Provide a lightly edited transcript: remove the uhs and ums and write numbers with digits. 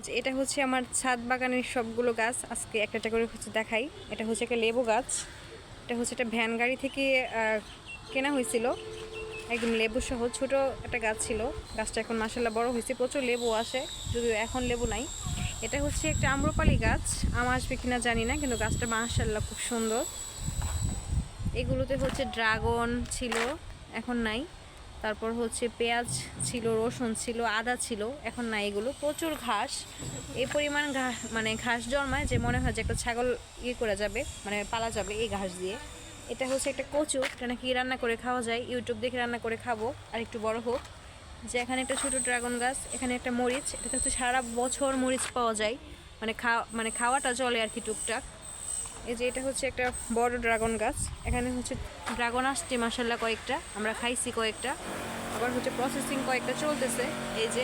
যে এটা হচ্ছে আমার ছাদ বাগানের সবগুলো গাছ, আজকে একটা একটা করে হচ্ছে দেখাই। এটা হচ্ছে একটা লেবু গাছ, এটা হচ্ছে একটা ভ্যান গাড়ি থেকে কেনা হয়েছিল, একদম লেবু সহ ছোট একটা গাছ ছিল। গাছটা এখন মাশাআল্লাহ বড় হয়েছে, প্রচুর লেবু আসে, যদিও এখন লেবু নাই। এটা হচ্ছে একটা আম্রপালি গাছ, আম আসবে কিনা জানি না, কিন্তু গাছটা মাশাআল্লাহ খুব সুন্দর। এগুলোতে হচ্ছে ড্রাগন ছিল, এখন নাই। তারপর হচ্ছে পেঁয়াজ ছিল, রসুন ছিল, আদা ছিল, এখন নাই। এগুলো প্রচুর ঘাস, এই পরিমাণ ঘাস, মানে ঘাস জন্মায় যে মনে হয় যে একটা ছাগল করা যাবে, মানে পালা যাবে এই ঘাস দিয়ে। এটা হচ্ছে একটা কচু, এটা নাকি রান্না করে খাওয়া যায়, ইউটিউব দেখে রান্না করে খাবো আর একটু বড় হোক। যে এখানে একটা ছোট ড্রাগন গাছ, এখানে একটা মরিচ, এটাতে হচ্ছে সারা বছর মরিচ পাওয়া যায়, মানে খাওয়াটা চলে আর কি টুকটাক। এই যে এটা হচ্ছে একটা বড় ড্রাগন গাছ, এখানে হচ্ছে ড্রাগন আসছে মাশাআল্লাহ কয়েকটা, আমরা খাইছি কয়েকটা, আবার হচ্ছে প্রসেসিং কয়েকটা চলতেছে। এই যে